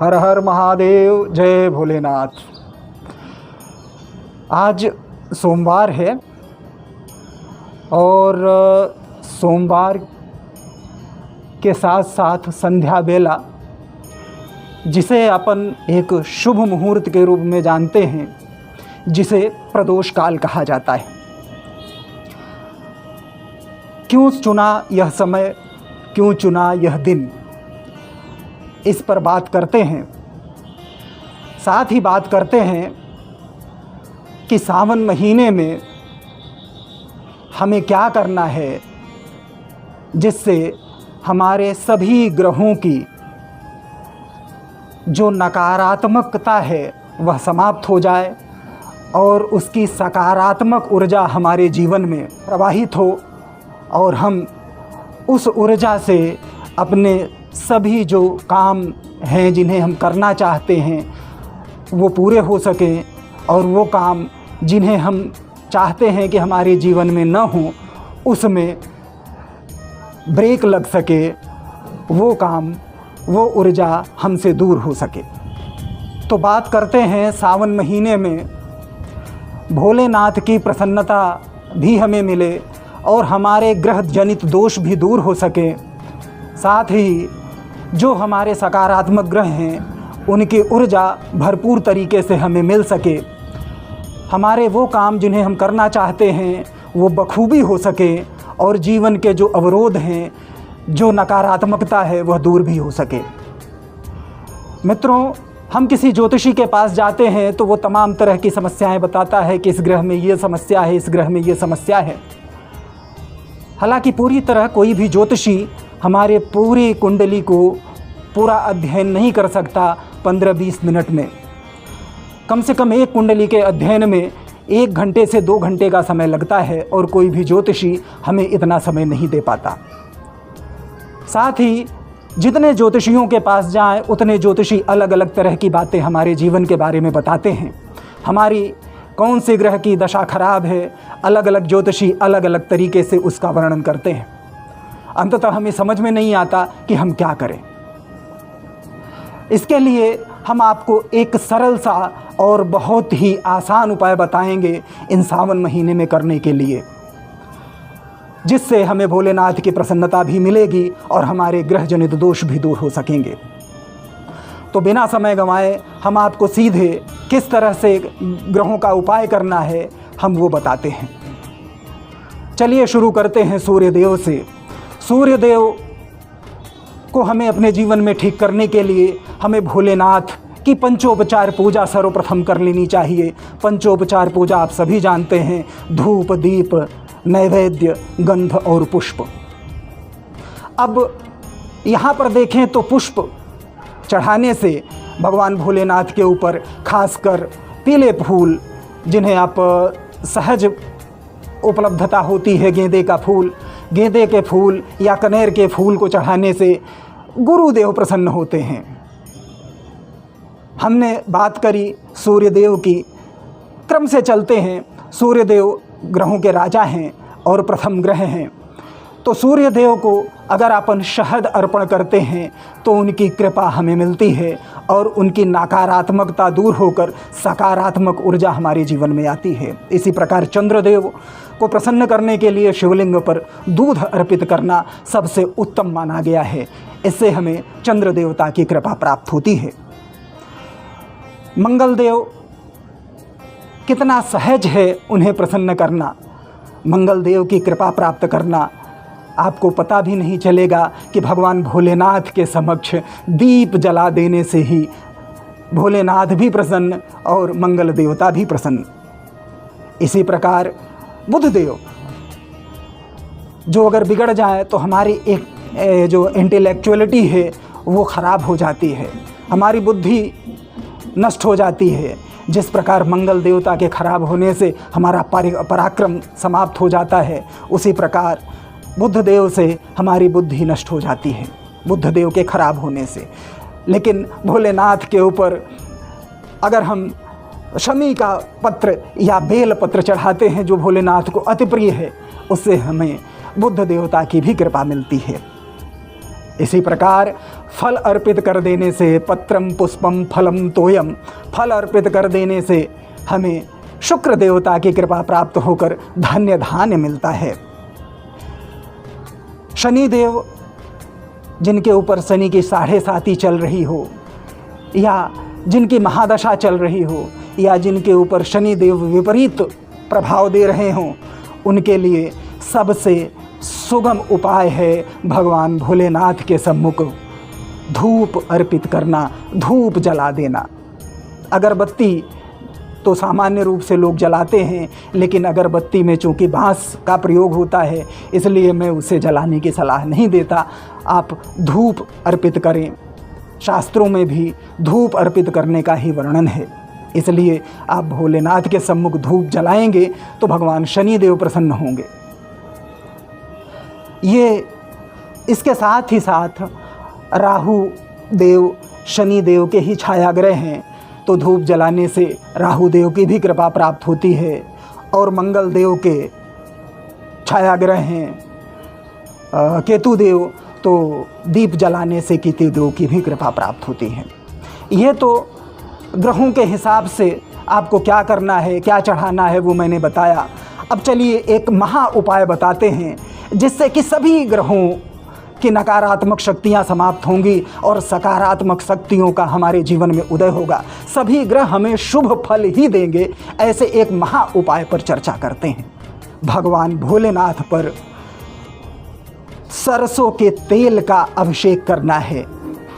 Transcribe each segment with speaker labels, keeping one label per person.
Speaker 1: हर हर महादेव, जय भोलेनाथ। आज सोमवार है और सोमवार के साथ साथ संध्या बेला, जिसे अपन एक शुभ मुहूर्त के रूप में जानते हैं, जिसे प्रदोष काल कहा जाता है। क्यों चुना यह समय, क्यों चुना यह दिन, इस पर बात करते हैं। साथ ही बात करते हैं कि सावन महीने में हमें क्या करना है जिससे हमारे सभी ग्रहों की जो नकारात्मकता है वह समाप्त हो जाए और उसकी सकारात्मक ऊर्जा हमारे जीवन में प्रवाहित हो और हम उस ऊर्जा से अपने सभी जो काम हैं जिन्हें हम करना चाहते हैं वो पूरे हो सकें, और वो काम जिन्हें हम चाहते हैं कि हमारे जीवन में न हो उसमें ब्रेक लग सके, वो काम, वो ऊर्जा हमसे दूर हो सके। तो बात करते हैं सावन महीने में भोलेनाथ की प्रसन्नता भी हमें मिले और हमारे ग्रह जनित दोष भी दूर हो सके। साथ ही जो हमारे सकारात्मक ग्रह हैं उनकी ऊर्जा भरपूर तरीके से हमें मिल सके, हमारे वो काम जिन्हें हम करना चाहते हैं वो बखूबी हो सके और जीवन के जो अवरोध हैं, जो नकारात्मकता है वह दूर भी हो सके। मित्रों, हम किसी ज्योतिषी के पास जाते हैं तो वो तमाम तरह की समस्याएं बताता है कि इस ग्रह में ये समस्या है, इस ग्रह में ये समस्या है। हालांकि पूरी तरह कोई भी ज्योतिषी हमारे पूरी कुंडली को पूरा अध्ययन नहीं कर सकता 15-20 मिनट में। कम से कम एक कुंडली के अध्ययन में 1 घंटे से 2 घंटे का समय लगता है और कोई भी ज्योतिषी हमें इतना समय नहीं दे पाता। साथ ही जितने ज्योतिषियों के पास जाएं उतने ज्योतिषी अलग अलग तरह की बातें हमारे जीवन के बारे में बताते हैं। हमारी कौन से ग्रह की दशा खराब है, अलग अलग ज्योतिषी अलग अलग तरीके से उसका वर्णन करते हैं। अंततः हमें समझ में नहीं आता कि हम क्या करें। इसके लिए हम आपको एक सरल सा और बहुत ही आसान उपाय बताएंगे इन सावन महीने में करने के लिए, जिससे हमें भोलेनाथ की प्रसन्नता भी मिलेगी और हमारे ग्रह जनित दोष भी दूर हो सकेंगे। तो बिना समय गंवाए हम आपको सीधे किस तरह से ग्रहों का उपाय करना है हम वो बताते हैं। चलिए शुरू करते हैं सूर्यदेव से। सूर्यदेव को हमें अपने जीवन में ठीक करने के लिए हमें भोलेनाथ की पंचोपचार पूजा सर्वप्रथम कर लेनी चाहिए। पंचोपचार पूजा आप सभी जानते हैं, धूप, दीप, नैवेद्य, गंध और पुष्प। अब यहाँ पर देखें तो पुष्प चढ़ाने से भगवान भोलेनाथ के ऊपर खासकर पीले फूल, जिन्हें आप सहज उपलब्धता होती है, गेंदे का फूल, गेंदे के फूल या कनेर के फूल को चढ़ाने से गुरुदेव प्रसन्न होते हैं। हमने बात करी सूर्यदेव की, क्रम से चलते हैं। सूर्यदेव ग्रहों के राजा हैं और प्रथम ग्रह हैं। तो सूर्यदेव को अगर अपन शहद अर्पण करते हैं तो उनकी कृपा हमें मिलती है और उनकी नकारात्मकता दूर होकर सकारात्मक ऊर्जा हमारे जीवन में आती है। इसी प्रकार चंद्रदेव को प्रसन्न करने के लिए शिवलिंग पर दूध अर्पित करना सबसे उत्तम माना गया है। इससे हमें चंद्र देवता की कृपा प्राप्त होती है। मंगलदेव, कितना सहज है उन्हें प्रसन्न करना, मंगलदेव की कृपा प्राप्त करना। आपको पता भी नहीं चलेगा कि भगवान भोलेनाथ के समक्ष दीप जला देने से ही भोलेनाथ भी प्रसन्न और मंगल देवता भी प्रसन्न। इसी प्रकार बुधदेव, जो अगर बिगड़ जाए तो हमारी एक जो इंटेलेक्चुअलिटी है वो ख़राब हो जाती है, हमारी बुद्धि नष्ट हो जाती है। जिस प्रकार मंगल देवता के खराब होने से हमारा पराक्रम समाप्त हो जाता है, उसी प्रकार बुधदेव से हमारी बुद्धि नष्ट हो जाती है, बुधदेव के खराब होने से। लेकिन भोलेनाथ के ऊपर अगर हम शमी का पत्र या बेल पत्र चढ़ाते हैं जो भोलेनाथ को अति प्रिय है, उससे हमें बुद्ध देवता की भी कृपा मिलती है। इसी प्रकार फल अर्पित कर देने से पत्रम पुष्पम फलम तोयम, फल अर्पित कर देने से हमें शुक्र देवता की कृपा प्राप्त होकर धन्य धान्य मिलता है। शनिदेव जिनके ऊपर शनि की 7.5 चल रही हो, या जिनकी महादशा चल रही हो, या जिनके ऊपर शनिदेव विपरीत प्रभाव दे रहे हों, उनके लिए सबसे सुगम उपाय है भगवान भोलेनाथ के सम्मुख धूप अर्पित करना, धूप जला देना। अगरबत्ती तो सामान्य रूप से लोग जलाते हैं, लेकिन अगरबत्ती में चूँकि बांस का प्रयोग होता है, इसलिए मैं उसे जलाने की सलाह नहीं देता। आप धूप अर्पित करें। शास्त्रों में भी धूप अर्पित करने का ही वर्णन है, इसलिए आप भोलेनाथ के सम्मुख धूप जलाएंगे तो भगवान शनिदेव प्रसन्न होंगे। ये इसके साथ ही साथ राहु देव शनिदेव के ही छायाग्रह हैं, तो धूप जलाने से राहु देव की भी कृपा प्राप्त होती है। और मंगल देव के छायाग्रह हैं केतु देव, तो दीप जलाने से केतु देव की भी कृपा प्राप्त होती है। ये तो ग्रहों के हिसाब से आपको क्या करना है, क्या चढ़ाना है, वो मैंने बताया। अब चलिए एक महा उपाय बताते हैं, जिससे कि सभी ग्रहों की नकारात्मक शक्तियां समाप्त होंगी और सकारात्मक शक्तियों का हमारे जीवन में उदय होगा। सभी ग्रह हमें शुभ फल ही देंगे। ऐसे एक महा उपाय पर चर्चा करते हैं। भगवान भोलेनाथ पर सरसों के तेल का अभिषेक करना है।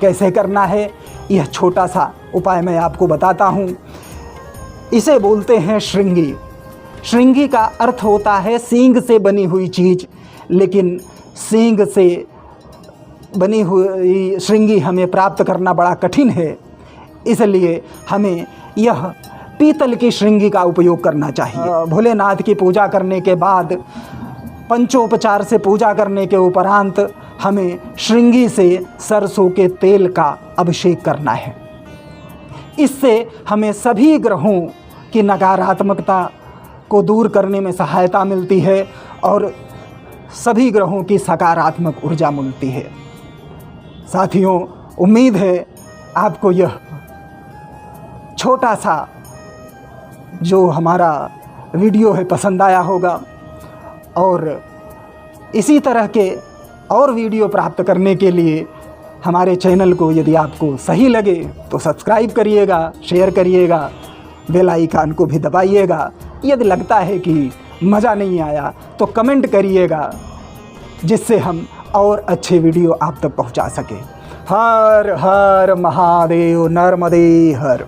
Speaker 1: कैसे करना है, यह छोटा सा उपाय मैं आपको बताता हूँ। इसे बोलते हैं श्रृंगी। श्रृंगी का अर्थ होता है सींग से बनी हुई चीज़, लेकिन सींग से बनी हुई श्रृंगी हमें प्राप्त करना बड़ा कठिन है, इसलिए हमें यह पीतल की श्रृंगी का उपयोग करना चाहिए। भोलेनाथ की पूजा करने के बाद, पंचोपचार से पूजा करने के उपरांत हमें श्रृंगी से सरसों के तेल का अभिषेक करना है। इससे हमें सभी ग्रहों की नकारात्मकता को दूर करने में सहायता मिलती है और सभी ग्रहों की सकारात्मक ऊर्जा मिलती है। साथियों, उम्मीद है आपको यह छोटा सा जो हमारा वीडियो है पसंद आया होगा, और इसी तरह के और वीडियो प्राप्त करने के लिए हमारे चैनल को यदि आपको सही लगे तो सब्सक्राइब करिएगा, शेयर करिएगा, बेल आइकन को भी दबाइएगा। यदि लगता है कि मज़ा नहीं आया तो कमेंट करिएगा, जिससे हम और अच्छे वीडियो आप तक पहुंचा सकें। हर हर महादेव, नर्मदे हर।